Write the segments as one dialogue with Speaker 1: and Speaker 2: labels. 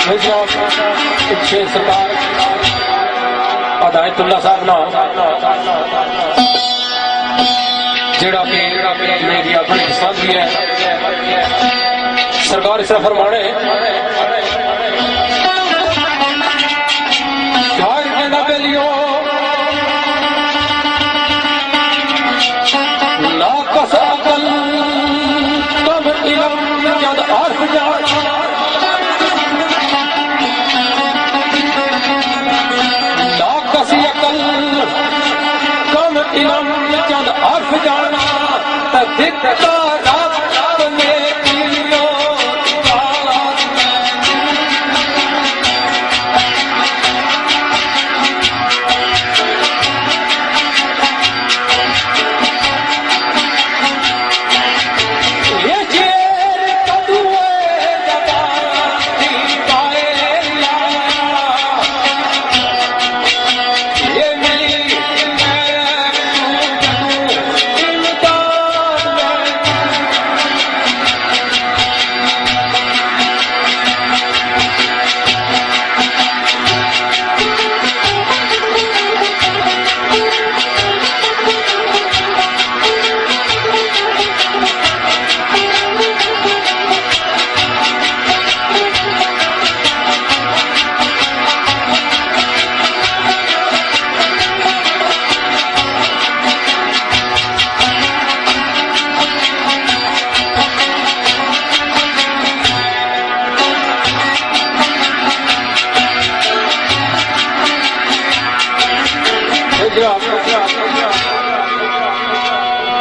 Speaker 1: पिछे सरकार हदायतुल्ला साहब ना जेड़ा कि मेरी अपनी साथी है सरकार इस फरमाने ना कसकल कब इलम जद अर्फ जाना ना कसी अकल कम इलम जद अर्फ जाना तदिक्का रात में किलो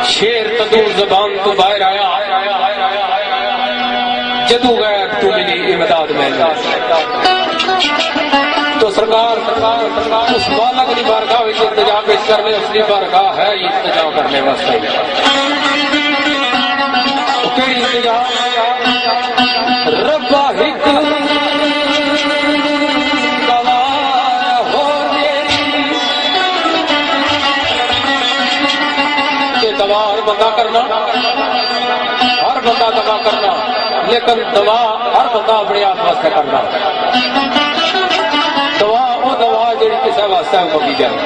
Speaker 1: शेर तदूर जबान तो बाहर आया जदू गया तू मिली इमदाद में तो सरकार उस मालक की बारगाह में इंतजाम पेश करने उसकी बारगाह है इंतजाम करने वास्ते इंतजाम रब्बा हिक हर बंदा करना हर बंदा दवा करना लेकिन दवा हर बंदा अपने आप वास्ते करना दवा वो दवा जी किसी वास्ते मंगी जाए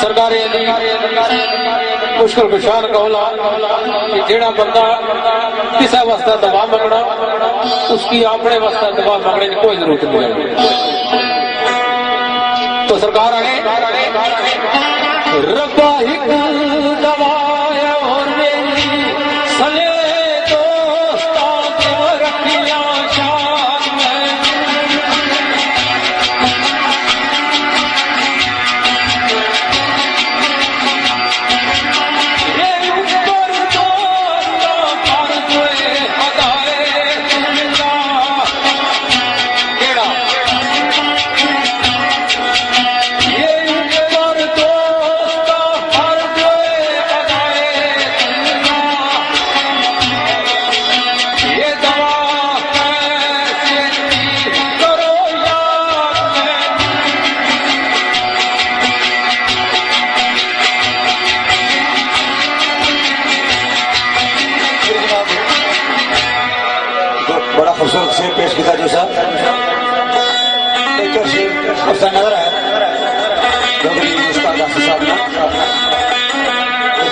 Speaker 1: सरकारी मुश्किल कुशान कौला कि जेड़ा बंदा किसी वास्ते दवा मंगना उसकी अपने वास्ते दवा मंगने की कोई जरूरत नहीं है तो सरकार आगे रब्बा हिक दवा और मेरी सले दोस्ता के रखिया शान में ये ऊपर दोस्ता पर जोए हदाए तुमका केड़ा ये ऊपर
Speaker 2: खूबसूरत शेर पेश किया जो साहब एक शेर उसका नजर है डोगरी उस्ताद साहब ने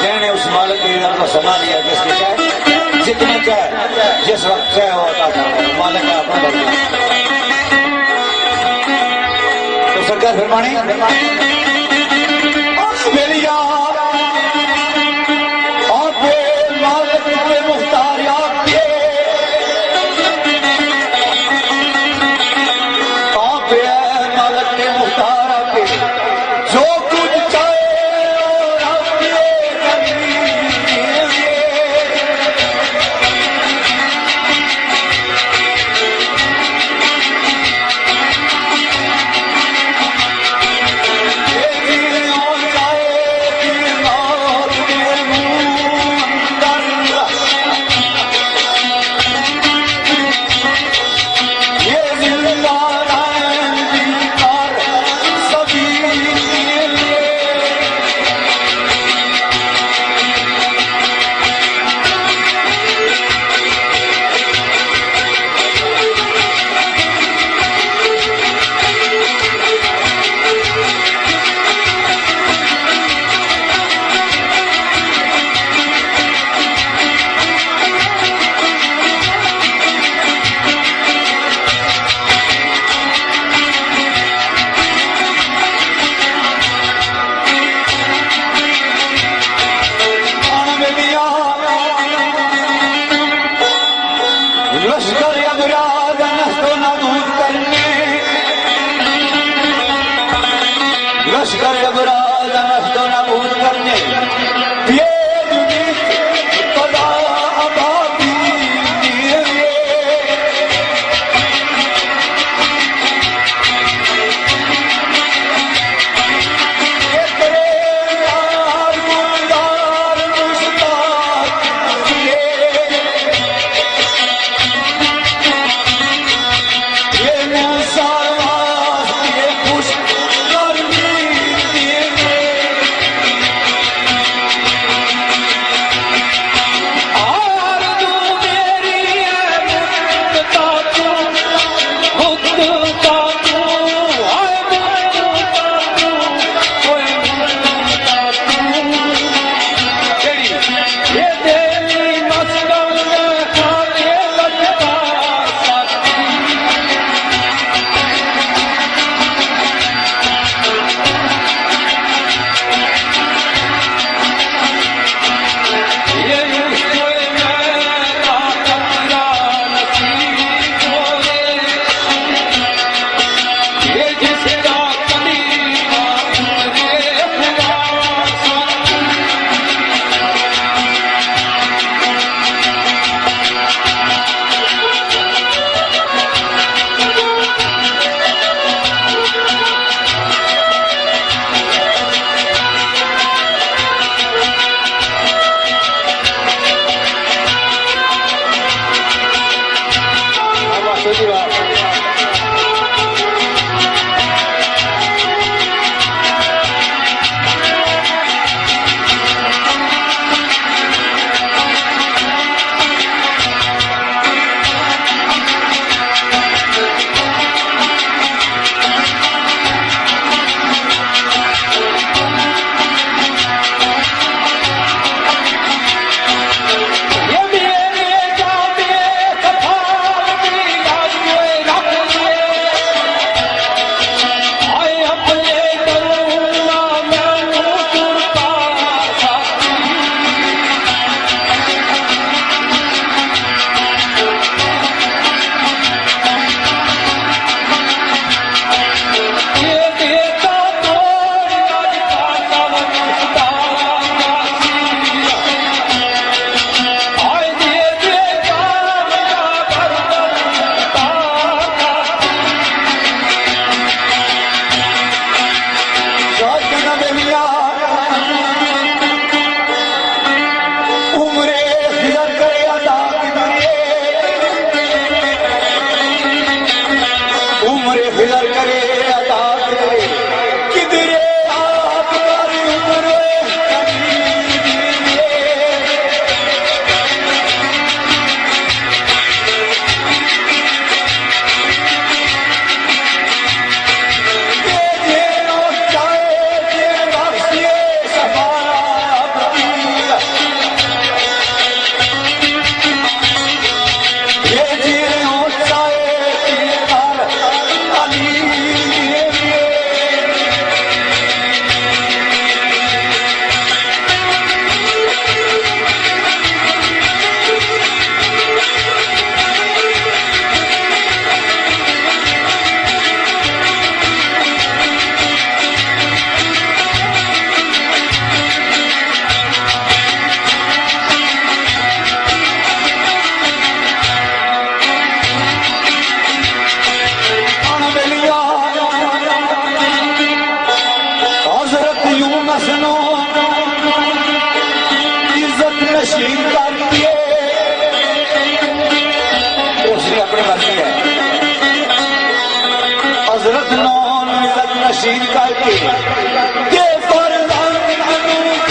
Speaker 2: जैने उस मालिक के इधर को समा लिया जिसके चाहे जितने चाहे जिस वक्त चाहे वो अता था मालिक का अपना बदला तो सरकार फरमानी मेरी यार आपके मालिक के मुख्तार जो कुछ चाहे बुराद नस्तो नाबूद करने लश्कर बुराद नस्तो नाबूद करने ये कदा आबादी
Speaker 3: नशीन करके के फरमान अनुसार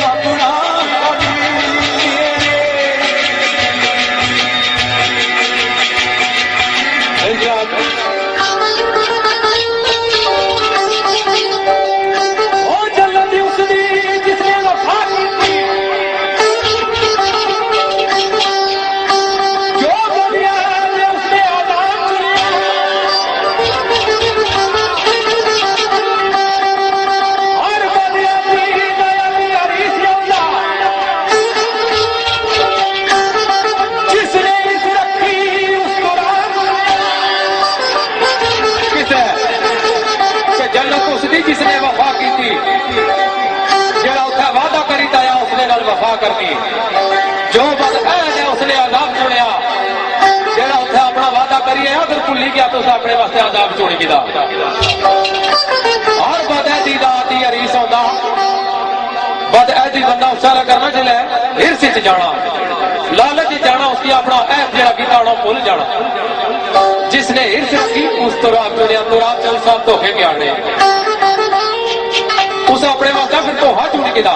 Speaker 3: अपना
Speaker 1: जिसने वफा की थी जेड़ा उत्थे वादा करीता है उसने नाल वफा करनी जो बद है उसने आजाब चुनिया जेड़ा उत्थे अपना वादा करिए अगर भुली गया तो उसे अपने वास्ते आजाब चुन गिदा और बदअहदी दा आती हरीस होंदा बदअहदी बंदा उसारा करना जिले हिरस च जाना लालच च जाना उसकी अपना ऐप जेड़ा कीता होना भुल जाना जिसने हिरस की उस तुराब चुनिया तुराब चल साहब धोखे के आने उस अपने वास्ते फिर धोखा चुन गिदा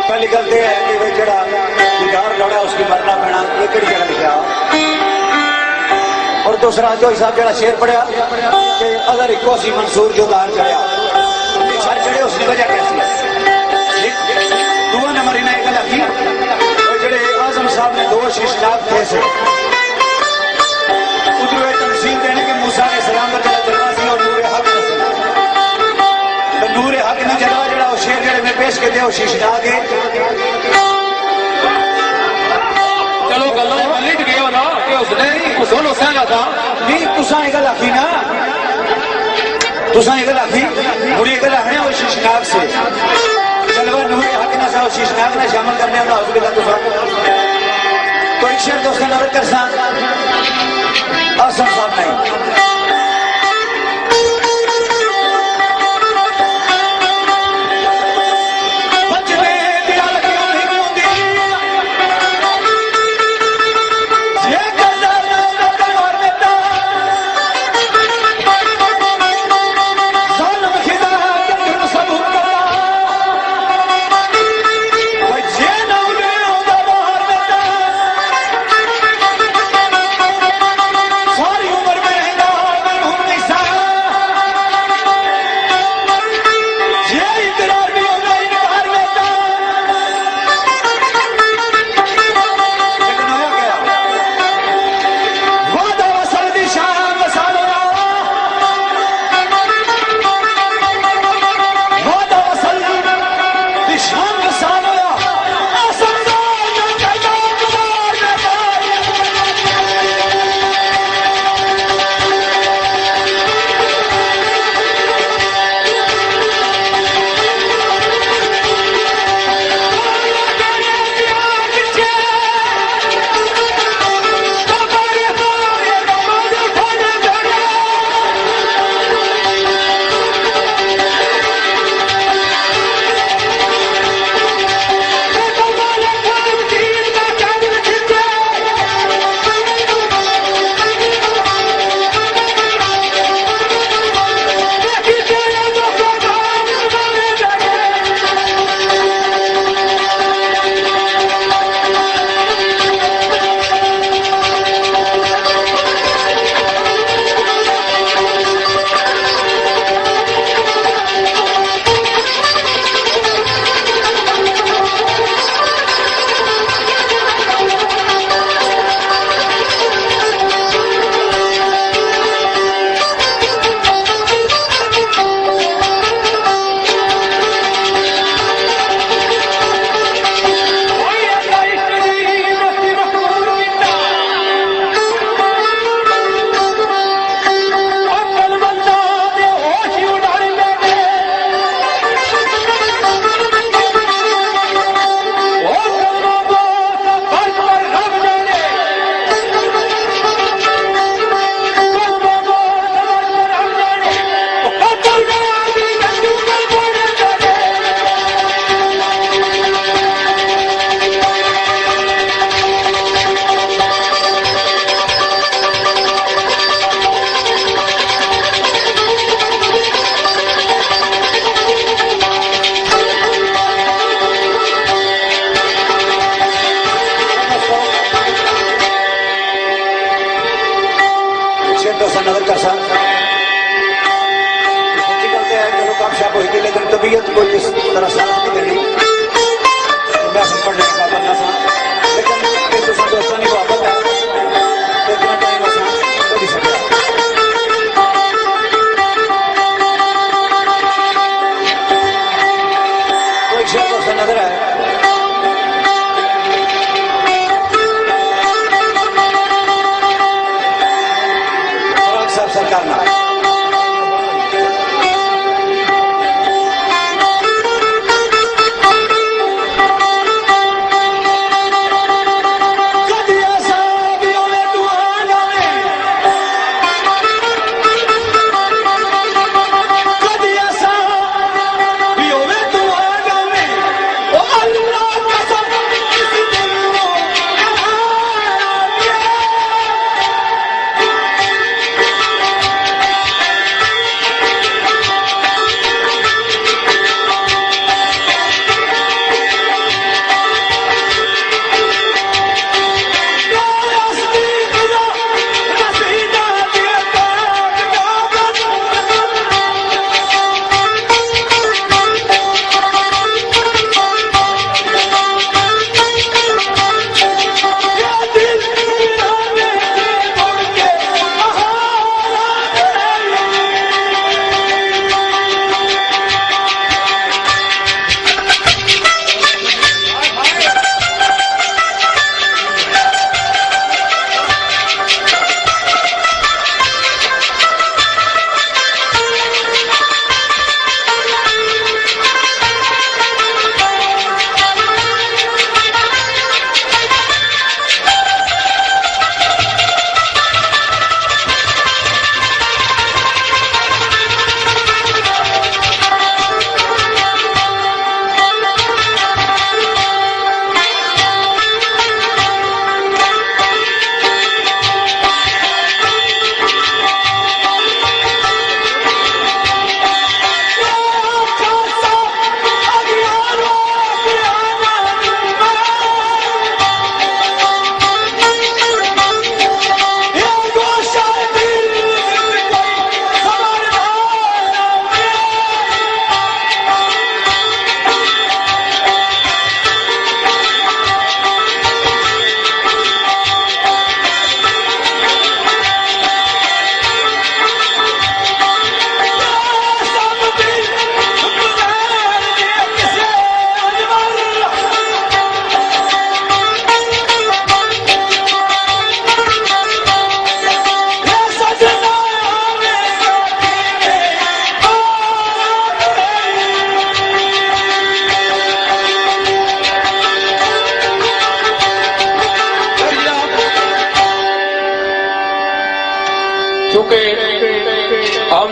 Speaker 2: पहली गल तो है कि भाई जरा दीदार लड़ा उसकी मरना पैना ये कड़ी जगह लिखा और दूसरा जो हिसाब जरा शेर पढ़िया कि अगर इको सी मंसूर जो दार चढ़िया सर चढ़े उसकी वजह कैसी दूसरा नंबर इन्हें एक लगी जेडे आजम साहब ने दो शीशनाक थे से उधर तमसील देने के मूसा ने सलाम का जलवा सी और नूरे हक नूरे हक ने जलवा जरा शेर जड़े में पेश के दिया शीशनाक है
Speaker 1: चलो गल्ला लिख गए हो ना कि उसने उसूल हुसैन था
Speaker 2: नहीं तुसा एक गल आखी ना तुसा एक गल आखी मुड़ी एक गल आखने वो शीशनाक से जलवा नूरे हक ना सा शीशनाक ने शामिल करने वाला उसके तुसा तो एक शेर दोस्तों नजर कर सा आसम साहब नहीं
Speaker 3: सारी उम्र में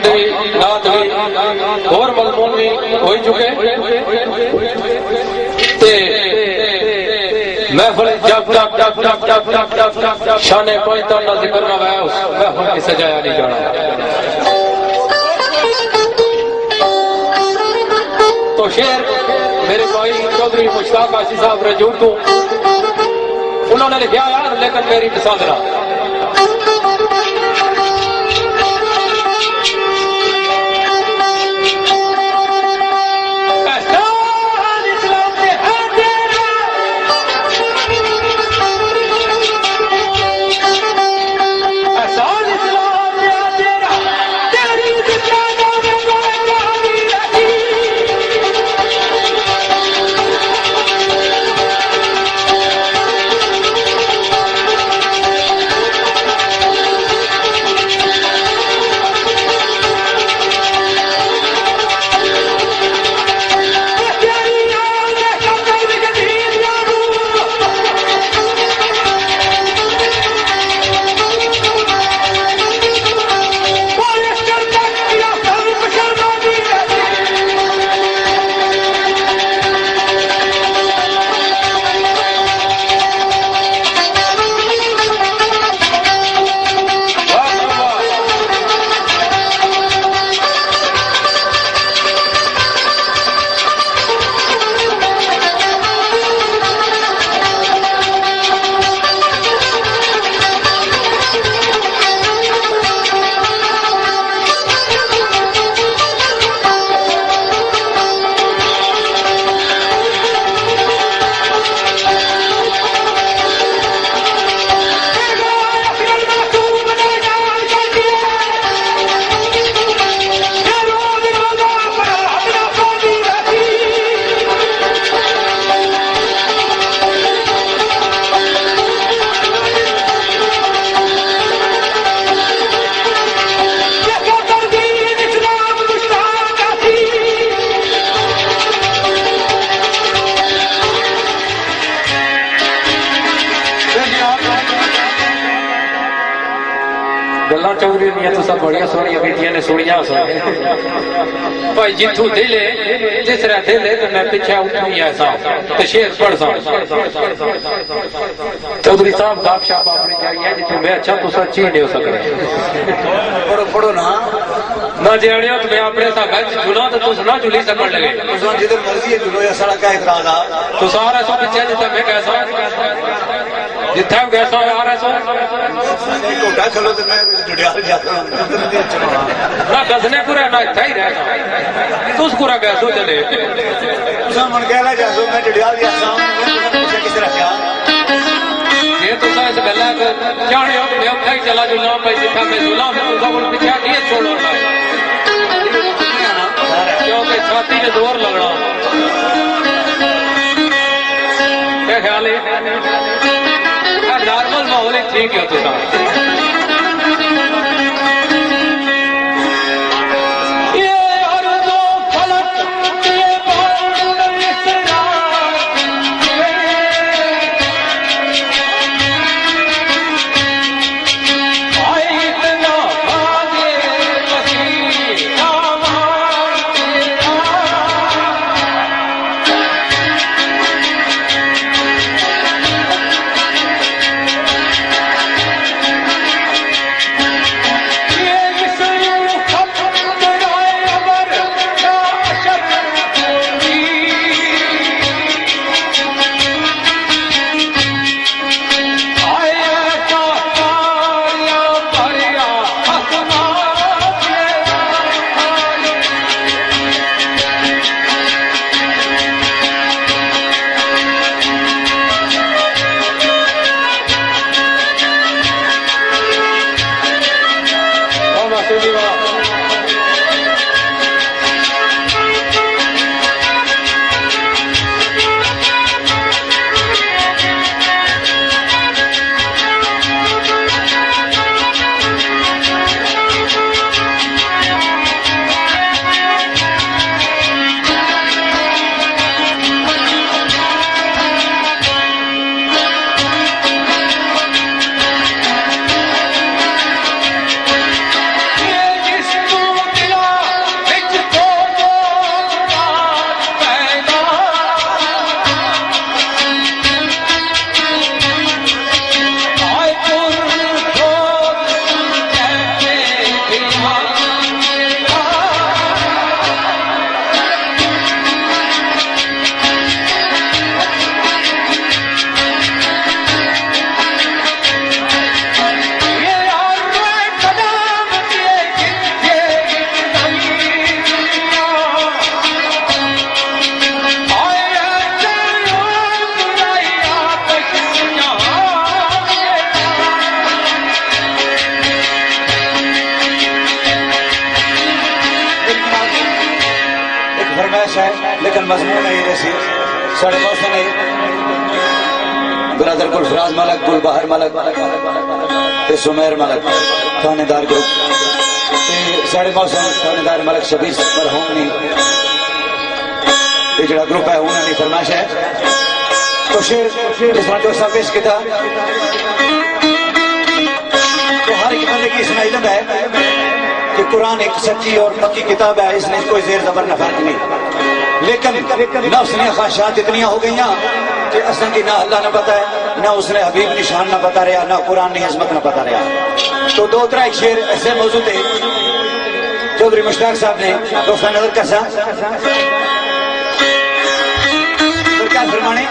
Speaker 1: भक्त भी नाथ भी और मजमून भी हो चुके महफिल जब जब जब जब जब जब जब जब जब शाने कोई तो ना जिक्र ना हुआ उस महफिल की सजाया नहीं जाना। तो शेर मेरे भाई चौधरी मुश्ताक आशी साहब रजूर को उन्होंने लिखा यार लेकिन मेरी पसंद ना गल्ला चौधरी तो सब बड़िया सोनिया बेटिया ने सुनिया भाई जिथू दिले जिस तरह दिले तो मैं पीछे उठी ऐसा तो शेर पढ़ सा चौधरी साहब गाप शाप आपने चाहिए जितने मैं अच्छा तो सच्ची नहीं हो सकते
Speaker 2: पढ़ो पढ़ो ना
Speaker 1: ना जानियो तो मैं अपने सा घर झुला तो तुम ना झुली सकन लगे
Speaker 2: जिधर मर्जी है झुलो या सड़क का इतराज आ
Speaker 1: तो सारा सो पीछे जितना मैं कैसा जितना कैसा आ रहा सो
Speaker 2: कोटा चलो तो मैं जुड़ियाल जाता
Speaker 1: ना कसने पूरा ना इतना ही रह तू पूरा कैसो चले
Speaker 2: तुम मन कह रहा जासो मैं जुड़ियाल जाता हूँ किस तरह क्या
Speaker 1: ये तो इस गला जाने हो मैं उठा ही चला जुला भाई जितना मैं जुला मैं तो सब पीछे नहीं छोड़ो क्योंकि छाती में जोर लगना क्या ख्याल है नॉर्मल माहौल ठीक है तो
Speaker 2: लेकिन मजमून है ये सी साढ़े मौसम है ब्रदर गुलफराज मलक गुलबहर मलक ते सुमेर मलक थानेदार ग्रुप ते साढ़े मौसम थानेदार मलक शबीर मरहूम ने ये जड़ा ग्रुप है उन्होंने फरमाइश है तो शेर जिस तरह जो पेश किया तो हर एक बंदे की इसमें इल्म है कि कुरान एक सच्ची और पक्की किताब है, इसमें कोई जेर जबर न फर्क नहीं। लेकिन नफ्स ने ख्वाहिशात इतनी हो गई कि असन की ना अल्लाह न पता है, ना उसने हबीब निशान न पता रहा, ना कुरान की अजमत न पता रहा। तो दो तरह एक शेर ऐसे मौजूद है चौधरी मुश्ताक साहब ने दोस्तों नजर कैसा तो क्या फरमाने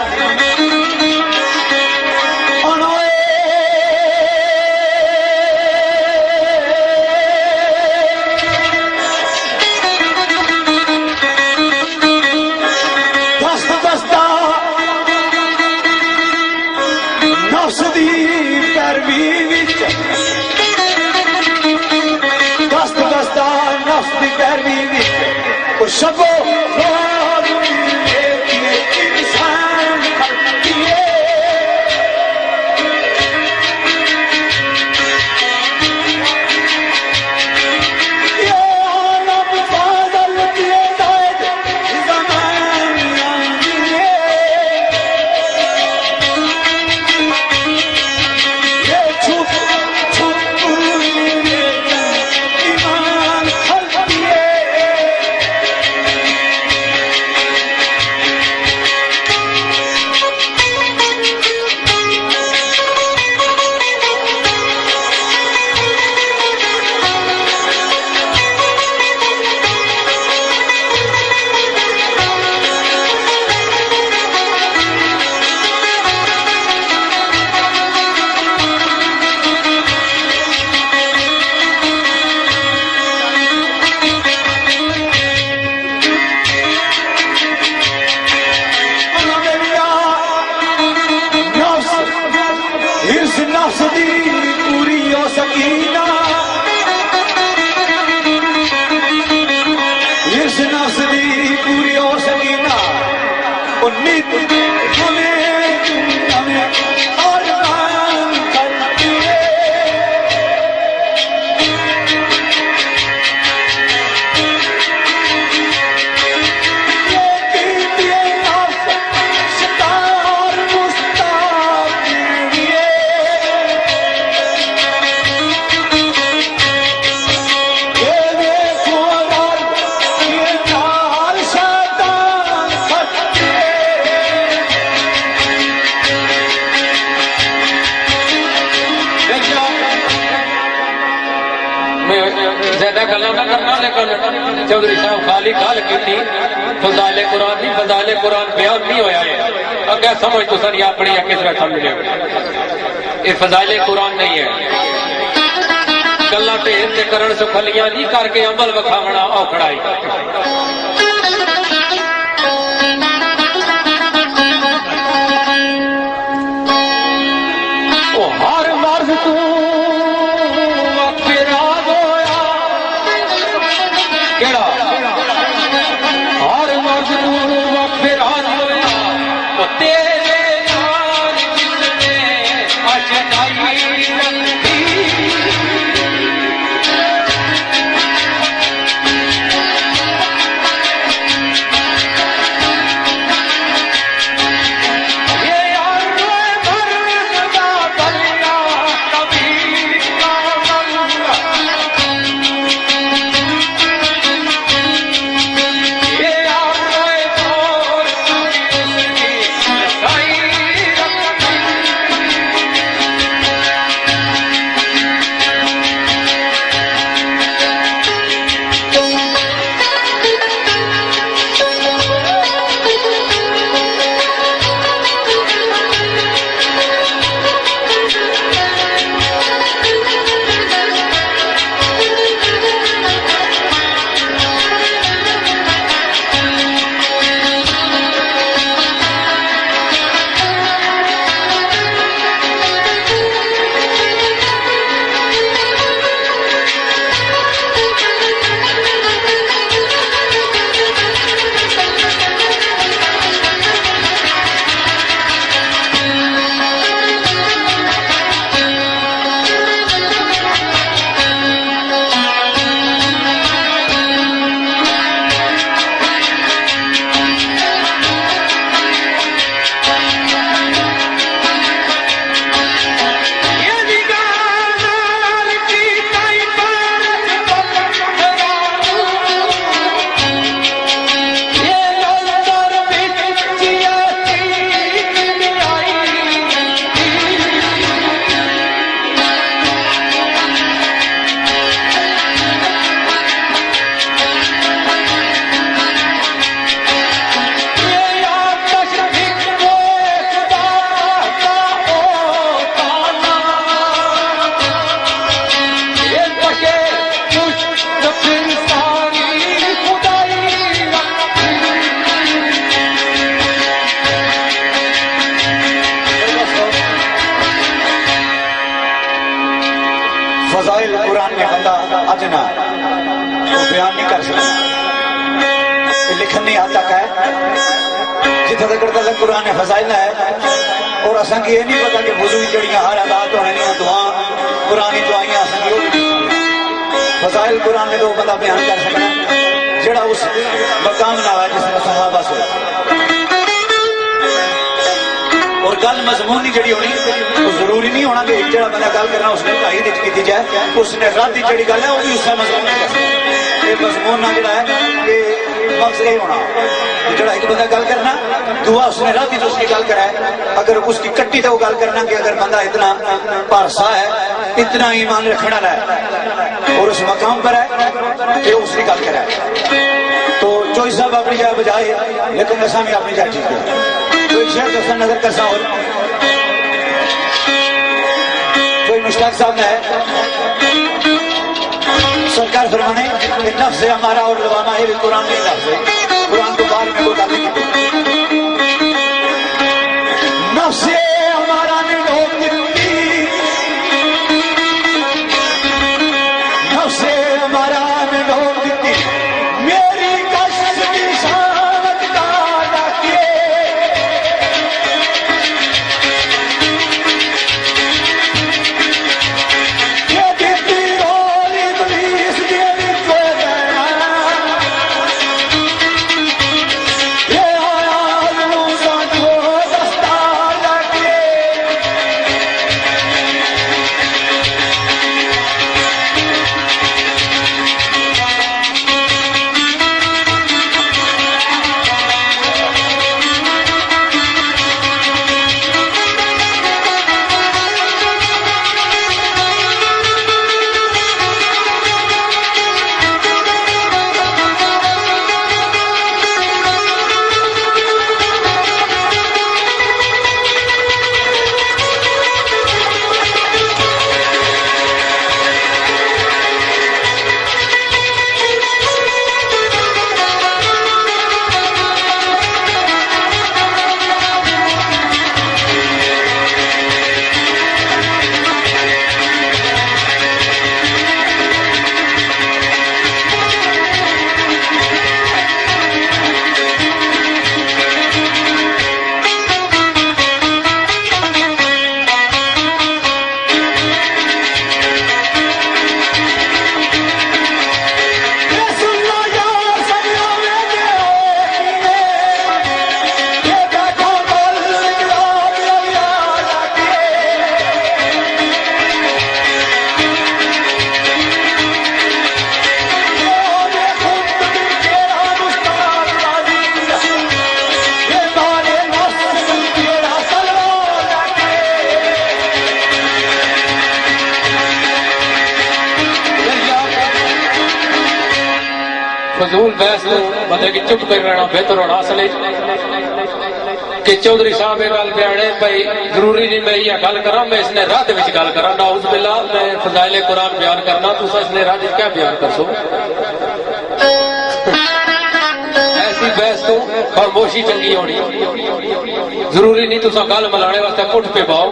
Speaker 2: शबो
Speaker 1: चौधरी साहब खाली गल की फजाले कुरान नहीं फजाले कुरान बयान नहीं होया है अगर समझ तो सर अपनी किस तरह समझ लियो ये फजाले कुरान नहीं है गल्ला ढेर से करण सुखलियां नहीं करके अमल विखावना औखड़ाई हर मर्द तू
Speaker 2: मजमूनी हद तक है जिथे तक कुरान ने फजाइल है। और असा की यह नहीं पता कि वुजू जड़ियां हर अदात होनी दुआ कुरानी दुआइयां फजाइल कुरान ने तो बंदा बयान कर सकना जड़ा उस मकाम ना है जिस सहाबा से। और गल मजमून की जड़ी होनी तो जरूरी नहीं होना कि जो बंदा गल करना उसने ढाई की जाए उसने रद्द की जी गल है वो भी उसका मजमून नहीं कर मजमून ना जोड़ा है कि मकसद ये होना जो एक बंदा गल करना दुआ उसने रद्द जो उसकी गल कराए अगर उसकी कट्टी तो गल करना कि अगर बंदा इतना पारसा है इतना ईमान रखना है और उस मकाम पर है कि उसकी गल कराए। तो चोई साहब अपनी जगह बजाए लेकिन असा भी अपनी जगह ठीक है। कोई शेर दसा नजर कर सा और कोई मुश्ताक साहब ने सरकार फरमाने नफ्स है हमारा और लवाना है कुरान नहीं लफ्ज है कुरान को बाहर में कोई गल नहीं नफ्स हमारा ने ढोक दिती नफ्स हमारा ने ढोक दिती मेरी कश्त की शामत का डाकिए ये देती रोल इब्लीस देवी को देना ये आया मूसा को दस्तार डाकिए
Speaker 1: फजूल बहस को बंदे की चुप कर रहना बेहतर होना असल कि चौधरी साहब ये गल बयाने भाई जरूरी नहीं मैं ये गल करा मैं इसने रात में गल करा नाउज बिल्ला मैं फजाइल कुरान बयान करना तुसा इसने रात क्या बयान कर सो ऐसी बहस तो खामोशी चंगी होनी जरूरी नहीं तुसा गल मलाने वास्ते कुट पे पाओ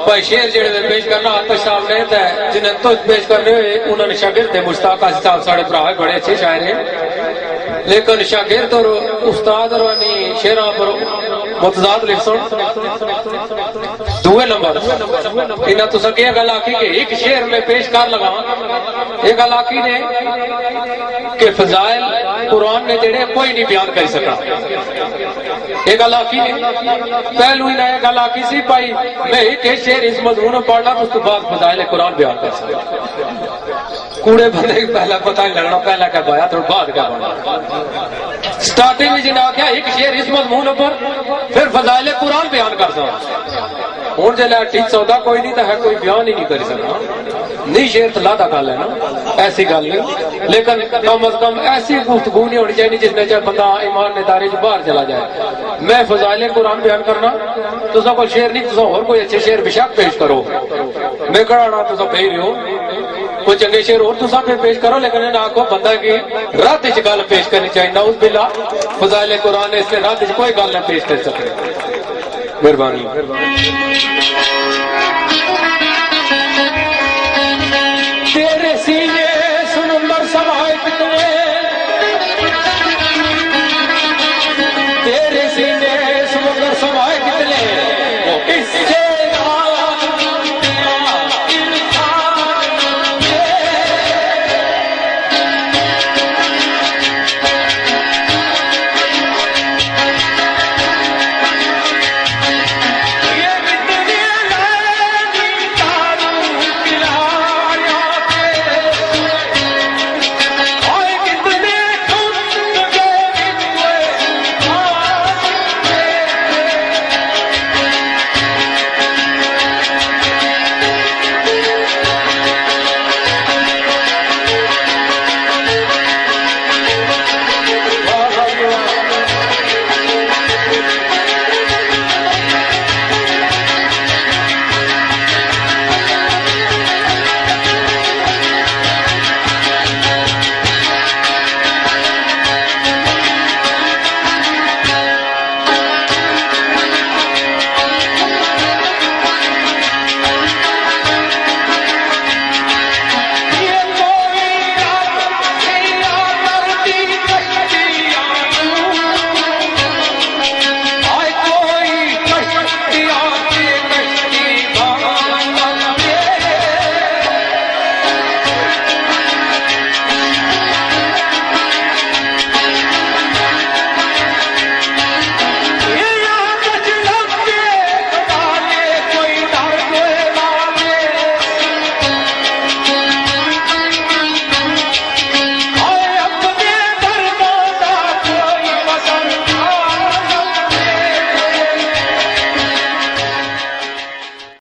Speaker 1: भाई शेर जेड़े पेश करना आतिश साहब ने जिन्हें तो पेश करने हुए उन्होंने शागिर्द थे मुश्ताक काजी साहब साढ़े भरा बड़े अच्छे शायर हैं लेकिन शागिर्द और उस्ताद और शेरा पर मुतजाद लिख सुन दुए नंबर इन्हें तुसा क्या गल आखी कि एक शेर में पेश कर लगा ये गल आखी ने कि फजाइल कुरान ने जेड़े कोई नहीं बयान कर सका ये गल आखी ने पहलू ही ये गल आखी सी भाई मैं एक शेर इस मजमून पढ़ना उस तो बाद फजाइल कुरान बयान कर सका कूड़े बंदे पहला पता नहीं लगना पहला क्या पाया तो बाद क्या बना स्टार्टिंग में जिन्हें आख्या एक शेर इस मजमून पर फिर फजाइल कुरान बयान कर सकता हूं जल्द ठीक सौदा कोई नहीं तो है कोई बयान ही नहीं कर सकता नहीं शेर तो लादा गल है ना ऐसी गल नहीं लेकिन कम अज कम ऐसी गुफ्तगू नहीं होनी चाहिए जिसने चाहे बंदा ईमान ने दायरे से बाहर चला जाए मैं फजाइल कुरान बयान करना तुसा कोई शेर नहीं तुसा और कोई अच्छे शेर बेशक पेश करो मैं कड़ा तुसा पे रहे हो कोई चंगे शेर और तुसा पेश करो लेकिन आखो बंदा की रात च गल पेश करनी चाहिए ना उस बिल्ला फजाइल कुरान ने इसने रात च कोई गल नहीं पेश कर सके मेहरबानी तेरे सीने सुनंबर समाए कितने इससे